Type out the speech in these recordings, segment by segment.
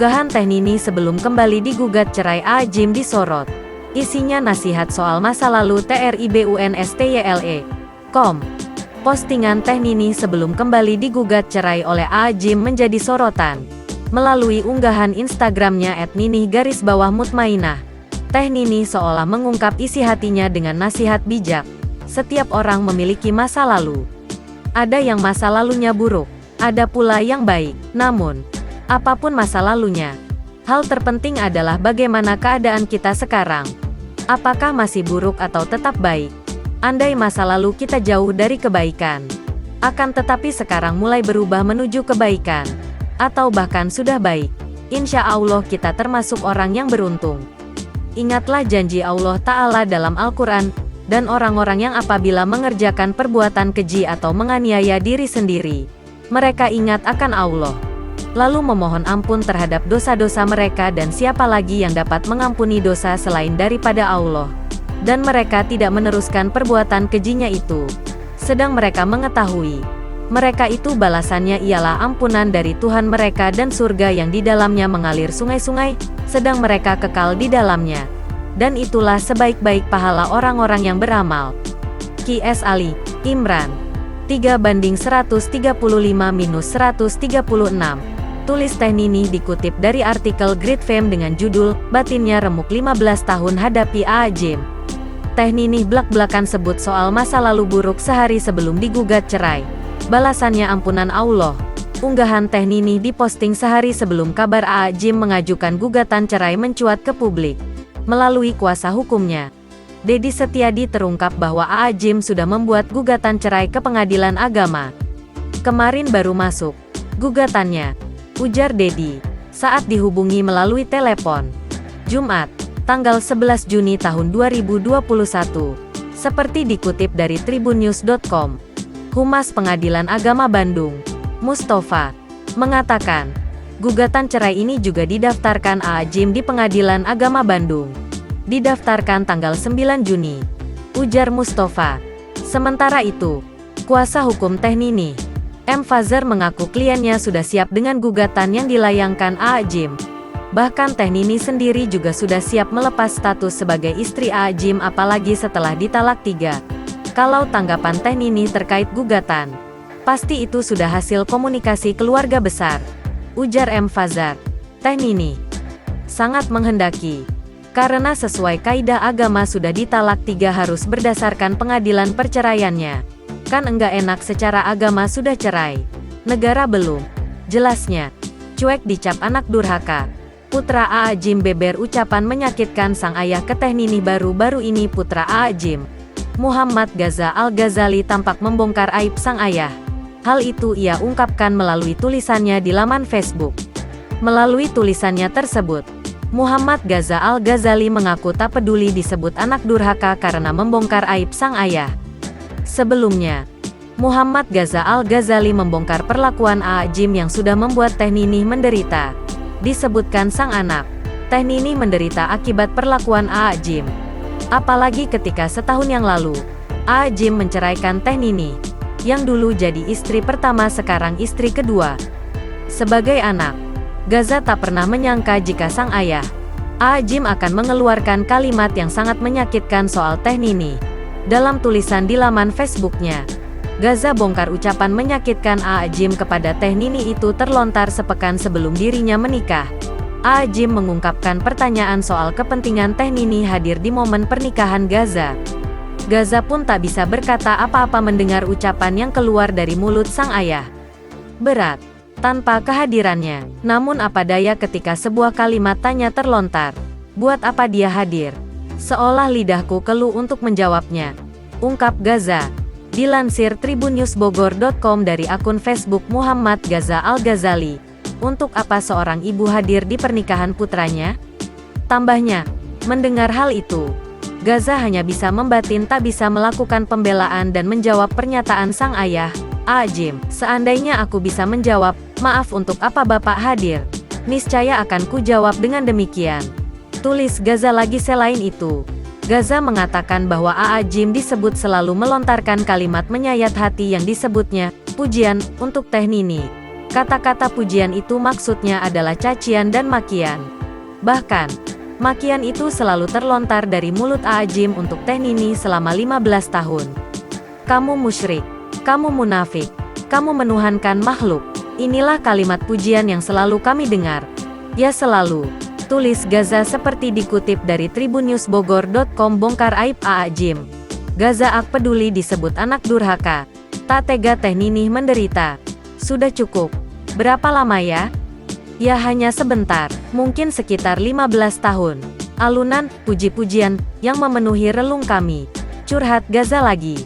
Unggahan Teh Nini sebelum kembali digugat cerai A'ajim disorot. Isinya nasihat soal masa lalu TRIBUNSTYLE.com. Postingan Teh Nini sebelum kembali digugat cerai oleh A'ajim menjadi sorotan. Melalui unggahan Instagramnya @nini_mutmainah, Teh Nini seolah mengungkap isi hatinya dengan nasihat bijak. Setiap orang memiliki masa lalu. Ada yang masa lalunya buruk, ada pula yang baik. Namun, apapun masa lalunya, hal terpenting adalah bagaimana keadaan kita sekarang. Apakah masih buruk atau tetap baik? Andai masa lalu kita jauh dari kebaikan, akan tetapi sekarang mulai berubah menuju kebaikan, atau bahkan sudah baik, insya Allah kita termasuk orang yang beruntung. Ingatlah janji Allah Ta'ala dalam Al-Quran, dan orang-orang yang apabila mengerjakan perbuatan keji atau menganiaya diri sendiri, mereka ingat akan Allah, lalu memohon ampun terhadap dosa-dosa mereka, dan siapa lagi yang dapat mengampuni dosa selain daripada Allah, dan mereka tidak meneruskan perbuatan kejinya itu, sedang mereka mengetahui, mereka itu balasannya ialah ampunan dari Tuhan mereka dan surga yang di dalamnya mengalir sungai-sungai, sedang mereka kekal di dalamnya. Dan itulah sebaik-baik pahala orang-orang yang beramal. Q.S. Ali, Imran. 3:135-136. Tulis Teh Nini dikutip dari artikel Great Fame dengan judul, Batinnya Remuk 15 tahun hadapi A'ajim. Teh Nini blak-blakan sebut soal masa lalu buruk sehari sebelum digugat cerai. Balasannya ampunan Allah. Unggahan Teh Nini diposting sehari sebelum kabar A'ajim mengajukan gugatan cerai mencuat ke publik. Melalui kuasa hukumnya, Dedi Setiadi terungkap bahwa A'ajim sudah membuat gugatan cerai ke Pengadilan Agama. Kemarin baru masuk gugatannya, ujar Dedi, saat dihubungi melalui telepon. Jumat, tanggal 11 Juni tahun 2021. Seperti dikutip dari tribunnews.com, Humas Pengadilan Agama Bandung, Mustafa, mengatakan, gugatan cerai ini juga didaftarkan A'ajim di Pengadilan Agama Bandung. Didaftarkan tanggal 9 Juni, ujar Mustafa. Sementara itu, kuasa hukum Teh Nini, M. Fazar, mengaku kliennya sudah siap dengan gugatan yang dilayangkan A'ajim. Bahkan Teh Nini sendiri juga sudah siap melepas status sebagai istri A'ajim apalagi setelah ditalak 3. Kalau tanggapan Teh Nini terkait gugatan, pasti itu sudah hasil komunikasi keluarga besar, ujar M. Fazar. Teh Nini sangat menghendaki, karena sesuai kaidah agama sudah ditalak 3 harus berdasarkan pengadilan perceraiannya. Kan enggak enak secara agama sudah cerai, negara belum. Jelasnya, cuek dicap anak durhaka. Putra A'ajim beber ucapan menyakitkan sang ayah ke Teh Nini. Baru-baru ini putra A'ajim, Muhammad Gaza Al-Ghazali, tampak membongkar aib sang ayah. Hal itu ia ungkapkan melalui tulisannya di laman Facebook. Melalui tulisannya tersebut, Muhammad Gaza Al-Ghazali mengaku tak peduli disebut anak durhaka karena membongkar aib sang ayah. Sebelumnya, Muhammad Gaza Al-Ghazali membongkar perlakuan A'ajim yang sudah membuat Teh Nini menderita. Disebutkan sang anak, Teh Nini menderita akibat perlakuan A'ajim. Apalagi ketika setahun yang lalu, A'ajim menceraikan Teh Nini, yang dulu jadi istri pertama sekarang istri kedua. Sebagai anak, Gaza tak pernah menyangka jika sang ayah, A'ajim, akan mengeluarkan kalimat yang sangat menyakitkan soal Teh Nini. Dalam tulisan di laman Facebooknya, Gaza bongkar ucapan menyakitkan A'ajim kepada Teh Nini itu terlontar sepekan sebelum dirinya menikah. A'ajim mengungkapkan pertanyaan soal kepentingan Teh Nini hadir di momen pernikahan Gaza. Gaza pun tak bisa berkata apa-apa mendengar ucapan yang keluar dari mulut sang ayah. Berat, tanpa kehadirannya. Namun apa daya ketika sebuah kalimat tanya terlontar. Buat apa dia hadir? Seolah lidahku keluh untuk menjawabnya, ungkap Gaza. Dilansir tribunnews.bogor.com dari akun Facebook Muhammad Gaza Al-Ghazali. Untuk apa seorang ibu hadir di pernikahan putranya? Tambahnya, mendengar hal itu, Gaza hanya bisa membatin, tak bisa melakukan pembelaan dan menjawab pernyataan sang ayah, A'ajim. Seandainya aku bisa menjawab, maaf untuk apa Bapak hadir, niscaya akan ku jawab dengan demikian, tulis Gaza lagi. Selain itu, Gaza mengatakan bahwa A'ajim disebut selalu melontarkan kalimat menyayat hati yang disebutnya, pujian, untuk Teh Nini. Kata-kata pujian itu maksudnya adalah cacian dan makian. Bahkan, makian itu selalu terlontar dari mulut Aajim untuk Teh Nini selama 15 tahun. Kamu musyrik, kamu munafik, kamu menuhankan makhluk. Inilah kalimat pujian yang selalu kami dengar. Ya selalu, tulis Gaza seperti dikutip dari tribunnews.bogor.com. Bongkar aib Aajim. Gaza ak peduli disebut anak durhaka. Tak tega Teh Nini menderita. Sudah cukup. Berapa lama ya? Ya hanya sebentar, mungkin sekitar 15 tahun. Alunan, puji-pujian, yang memenuhi relung kami. Curhat Gaza lagi.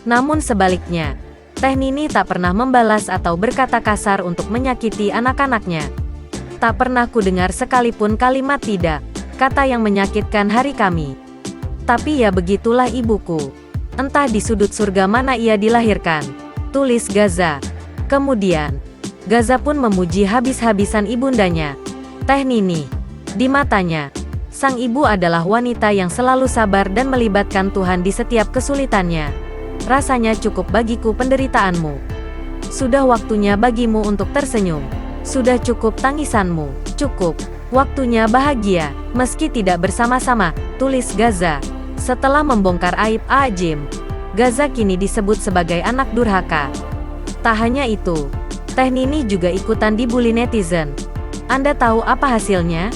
Namun sebaliknya, Teh Nini tak pernah membalas atau berkata kasar untuk menyakiti anak-anaknya. Tak pernah ku dengar sekalipun kalimat tidak, kata yang menyakitkan hari kami. Tapi ya begitulah ibuku. Entah di sudut surga mana ia dilahirkan. Tulis Gaza. Kemudian, Gaza pun memuji habis-habisan ibundanya, Teh Nini. Di matanya, sang ibu adalah wanita yang selalu sabar dan melibatkan Tuhan di setiap kesulitannya. Rasanya cukup bagiku penderitaanmu. Sudah waktunya bagimu untuk tersenyum. Sudah cukup tangisanmu. Cukup. Waktunya bahagia, meski tidak bersama-sama, tulis Gaza. Setelah membongkar aib Aajim, Gaza kini disebut sebagai anak durhaka. Tak hanya itu, Teh Nini juga ikutan dibully netizen. Anda tahu apa hasilnya?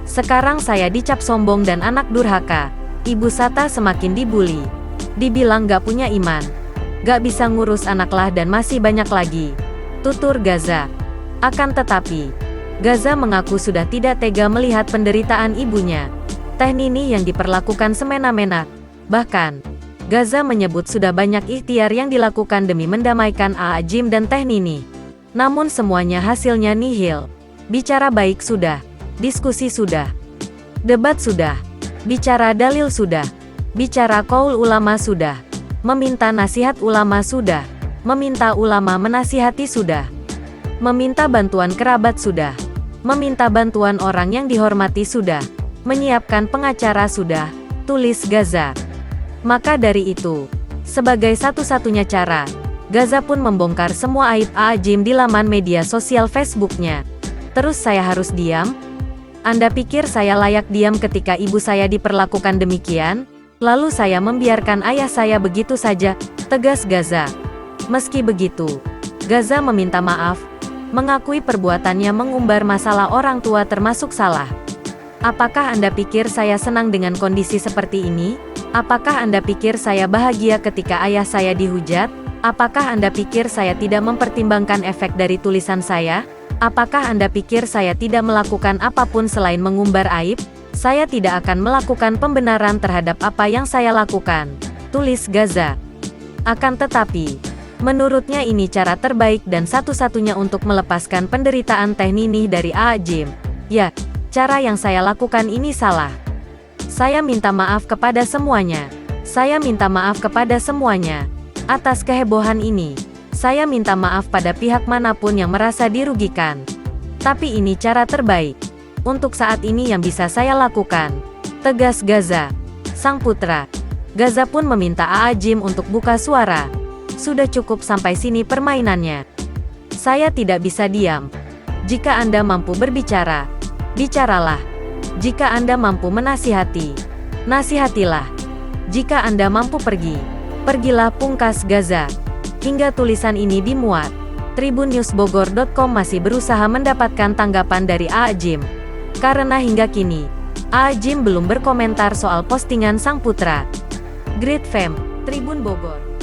Sekarang saya dicap sombong dan anak durhaka. Ibu Sata semakin dibully. Dibilang gak punya iman. Gak bisa ngurus anak lah dan masih banyak lagi. Tutur Gaza. Akan tetapi, Gaza mengaku sudah tidak tega melihat penderitaan ibunya, Teh Nini yang diperlakukan semena-mena. Bahkan, Gaza menyebut sudah banyak ikhtiar yang dilakukan demi mendamaikan Aajim dan Teh Nini. Namun semuanya hasilnya nihil. Bicara baik sudah, diskusi sudah, debat sudah, bicara dalil sudah, bicara qaul ulama sudah, meminta nasihat ulama sudah, meminta ulama menasihati sudah, meminta bantuan kerabat sudah, meminta bantuan orang yang dihormati sudah, menyiapkan pengacara sudah, tulis Gaza. Maka dari itu, sebagai satu-satunya cara, Gaza pun membongkar semua aib Aajim di laman media sosial Facebooknya. Terus saya harus diam? Anda pikir saya layak diam ketika ibu saya diperlakukan demikian? Lalu saya membiarkan ayah saya begitu saja, tegas Gaza. Meski begitu, Gaza meminta maaf, mengakui perbuatannya mengumbar masalah orang tua termasuk salah. Apakah Anda pikir saya senang dengan kondisi seperti ini? Apakah Anda pikir saya bahagia ketika ayah saya dihujat? Apakah Anda pikir saya tidak mempertimbangkan efek dari tulisan saya? Apakah Anda pikir saya tidak melakukan apapun selain mengumbar aib? Saya tidak akan melakukan pembenaran terhadap apa yang saya lakukan, tulis Gaza. Akan tetapi, menurutnya ini cara terbaik dan satu-satunya untuk melepaskan penderitaan Teh Nini dari Aajim. Ya, cara yang saya lakukan ini salah. Saya minta maaf kepada semuanya. Saya minta maaf kepada semuanya. Atas kehebohan ini, saya minta maaf pada pihak manapun yang merasa dirugikan. Tapi ini cara terbaik untuk saat ini yang bisa saya lakukan, tegas Gaza. Sang putra, Gaza pun meminta Aajim untuk buka suara. Sudah cukup sampai sini permainannya. Saya tidak bisa diam. Jika Anda mampu berbicara, bicaralah. Jika Anda mampu menasihati, nasihatilah. Jika Anda mampu pergi, pergilah, pungkas Gaza. Hingga tulisan ini dimuat, tribunnews.bogor.com masih berusaha mendapatkan tanggapan dari Aajim. Karena hingga kini, Aajim belum berkomentar soal postingan sang putra. Great Fame, Tribun Bogor.